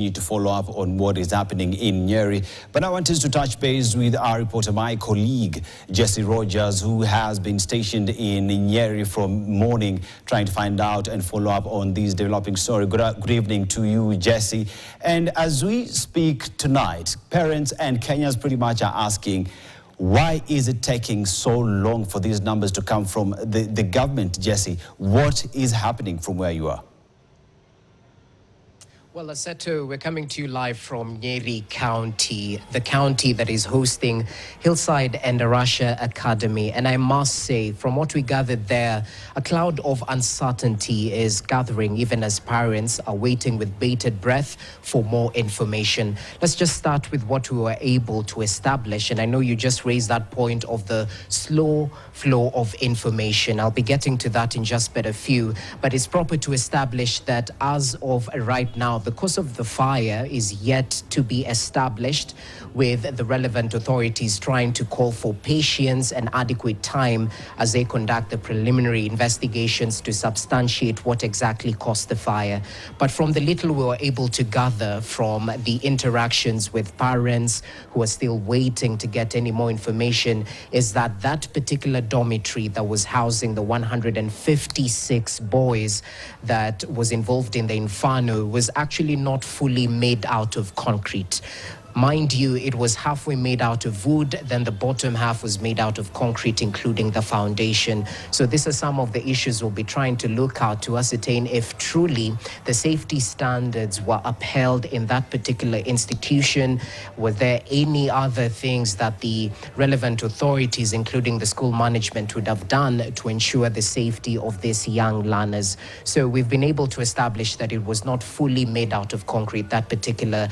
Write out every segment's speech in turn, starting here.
Need to follow up on what is happening in Nyeri. But I wanted to touch base with our reporter, my colleague, Jesse Rogers, who has been stationed in Nyeri from morning, trying to find out and follow up on this developing story. Good evening to you, Jesse. And as we speak tonight, parents and Kenyans pretty much are asking, why is it taking so long for these numbers to come from the government, Jesse? What is happening from where you are? Well, Aseto, we're coming to you live from Nyeri County, the county that is hosting Hillside and Arusha Academy. And I must say, from what we gathered there, a cloud of uncertainty is gathering, even as parents are waiting with bated breath for more information. Let's just start with what we were able to establish. And I know you just raised that point of the slow flow of information. I'll be getting to that in just a few. But it's proper to establish that as of right now, the cause of the fire is yet to be established, with the relevant authorities trying to call for patience and adequate time as they conduct the preliminary investigations to substantiate what exactly caused the fire. But from the little we were able to gather from the interactions with parents who are still waiting to get any more information, is that that particular dormitory that was housing the 156 boys that was involved in the inferno was actually not fully made out of concrete. Mind you, it was halfway made out of wood, then the bottom half was made out of concrete, including the foundation. So these are some of the issues we'll be trying to look at to ascertain if truly the safety standards were upheld in that particular institution. Were there any other things that the relevant authorities, including the school management, would have done to ensure the safety of these young learners? So we've been able to establish that it was not fully made out of concrete, that particular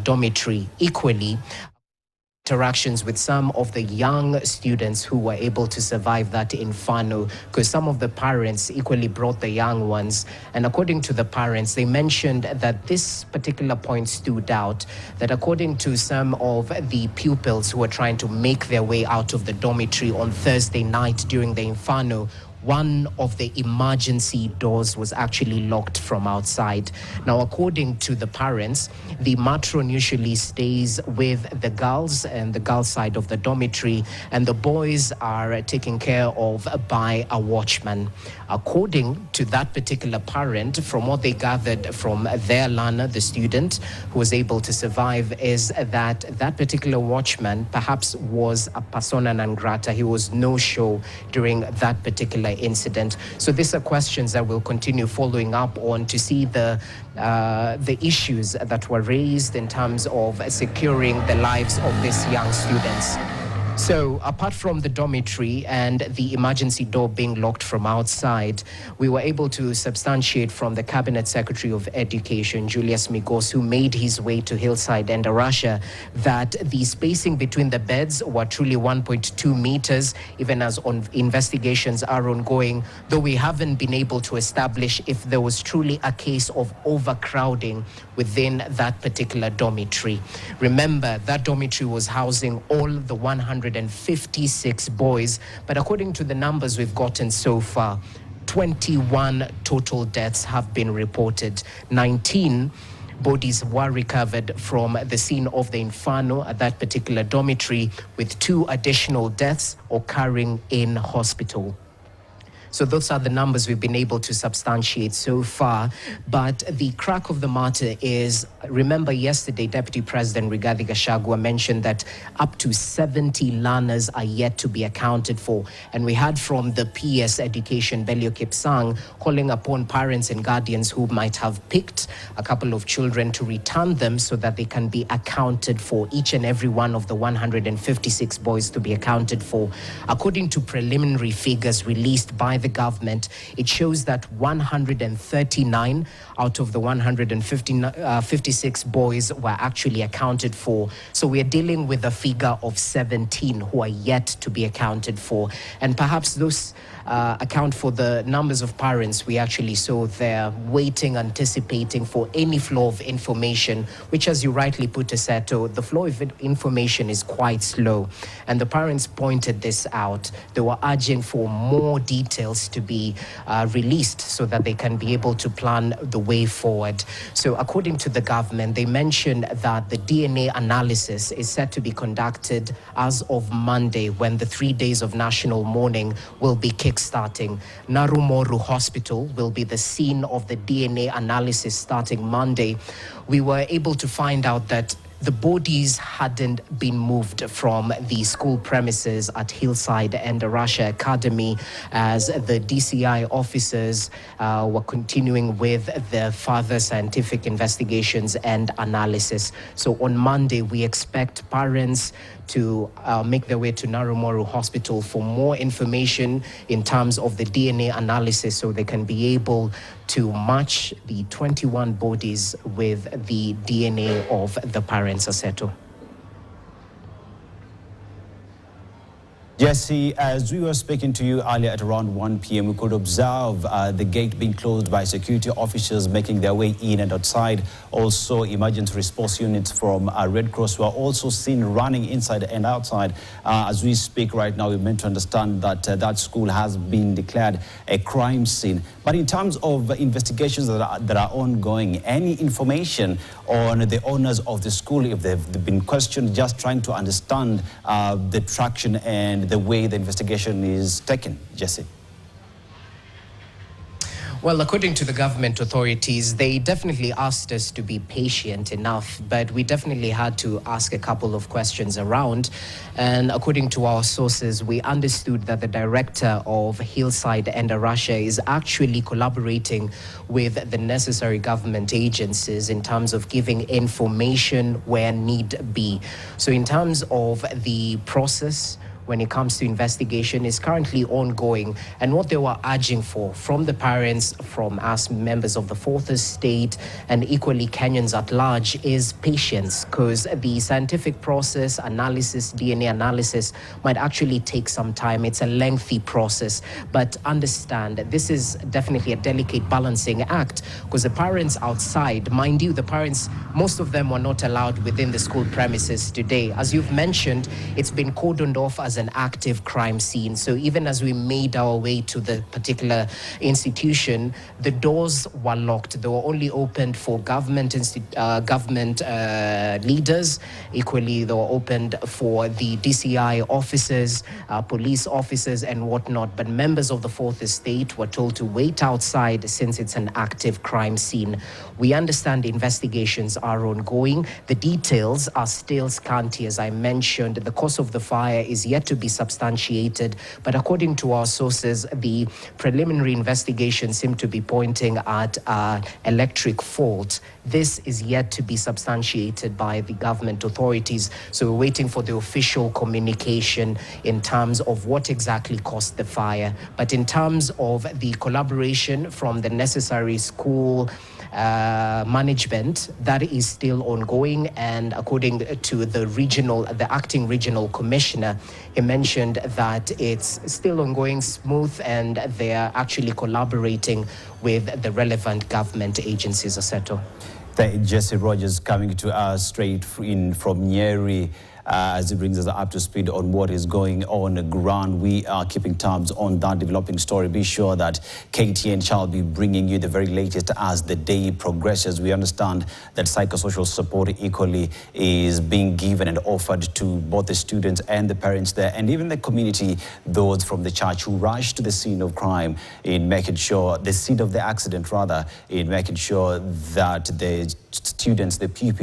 dormitory. Equally, interactions with some of the young students who were able to survive that inferno, because some of the parents equally brought the young ones. And according to the parents, they mentioned that this particular point stood out, that according to some of the pupils who were trying to make their way out of the dormitory on Thursday night during the inferno, one of the emergency doors was actually locked from outside. Now, according to the parents, the matron usually stays with the girls and the girls' side of the dormitory, and the boys are taken care of by a watchman. According to that particular parent, from what they gathered from their learner, the student who was able to survive, is that that particular watchman perhaps was a persona non grata. He was no-show during that particular incident. So these are questions that we'll continue following up on to see the issues that were raised in terms of securing the lives of these young students. So apart from the dormitory and the emergency door being locked from outside, we were able to substantiate from the Cabinet Secretary of Education, Julius Migos, who made his way to Hillside and Arusha, that the spacing between the beds were truly 1.2 meters, even as investigations are ongoing, though we haven't been able to establish if there was truly a case of overcrowding within that particular dormitory. Remember, that dormitory was housing all the 156 boys, but according to the numbers we've gotten so far, 21 total deaths have been reported. 19 bodies were recovered from the scene of the inferno at that particular dormitory, with 2 additional deaths occurring in hospital. So those are the numbers we've been able to substantiate so far. But the crack of the matter is, remember yesterday, Deputy President Rigathi Gachagua mentioned that up to 70 learners are yet to be accounted for. And we heard from the PS Education, Belio Kipsang, calling upon parents and guardians who might have picked a couple of children to return them so that they can be accounted for, each and every one of the 156 boys to be accounted for. According to preliminary figures released by the government, it shows that 139 out of the 156 boys were actually accounted for. So we are dealing with a figure of 17 who are yet to be accounted for. And perhaps those account for the numbers of parents we actually saw there waiting, anticipating for any flow of information, which, as you rightly put, Aseto, the flow of information is quite slow. And the parents pointed this out. They were urging for more details details to be released so that they can be able to plan the way forward. So according to the government, they mentioned that the DNA analysis is set to be conducted as of Monday, when the 3 days of national mourning will be kickstarting. Narumoru Hospital will be the scene of the DNA analysis starting Monday. We were able to find out that the bodies hadn't been moved from the school premises at Hillside and Arusha Academy, as the DCI officers were continuing with the further scientific investigations and analysis. So on Monday, we expect parents to make their way to Narumoru Hospital for more information in terms of the DNA analysis, so they can be able to match the 21 bodies with the DNA of the parents, Aseto. Jesse, as we were speaking to you earlier at around 1 p.m., we could observe the gate being closed by security officers making their way in and outside. Also, emergency response units from Red Cross were also seen running inside and outside. As we speak right now, we're meant to understand that that school has been declared a crime scene. But in terms of investigations that are ongoing, any information on the owners of the school, if they've been questioned, just trying to understand the traction and the way the investigation is taken, Jesse? Well, according to the government authorities, they definitely asked us to be patient enough, but we definitely had to ask a couple of questions around. And according to our sources, we understood that the director of Hillside and Arusha is actually collaborating with the necessary government agencies in terms of giving information where need be. So in terms of the process, when it comes to investigation, is currently ongoing. And what they were urging for from the parents, from us members of the Fourth Estate, and equally Kenyans at large, is patience, because the scientific process, analysis, DNA analysis, might actually take some time. It's a lengthy process, but understand this is definitely a delicate balancing act, because the parents outside, mind you, the parents, most of them were not allowed within the school premises today. As you've mentioned, it's been cordoned off as an active crime scene. So even as we made our way to the particular institution, the doors were locked. They were only opened for government leaders. Equally, they were opened for the DCI officers, police officers, and whatnot. But members of the Fourth Estate were told to wait outside since it's an active crime scene. We understand the investigations are ongoing. The details are still scanty. As I mentioned, the cause of the fire is yet to be substantiated, but according to our sources, the preliminary investigations seem to be pointing at electric fault. This is yet to be substantiated by the government authorities, so we're waiting for the official communication in terms of what exactly caused the fire. But in terms of the collaboration from the necessary school management, that is still ongoing. And according to the acting regional commissioner, he mentioned that it's still ongoing smooth, and they are actually collaborating with the relevant government agencies, Aseto. Jesse Rogers coming to us straight in from Nyeri. As it brings us up to speed on what is going on the ground. We are keeping tabs on that developing story. Be sure that KTN shall be bringing you the very latest as the day progresses. We understand that psychosocial support equally is being given and offered to both the students and the parents there, and even the community, those from the church who rushed to the scene of crime in making sure, the scene of the accident rather, in making sure that the students, the pupils,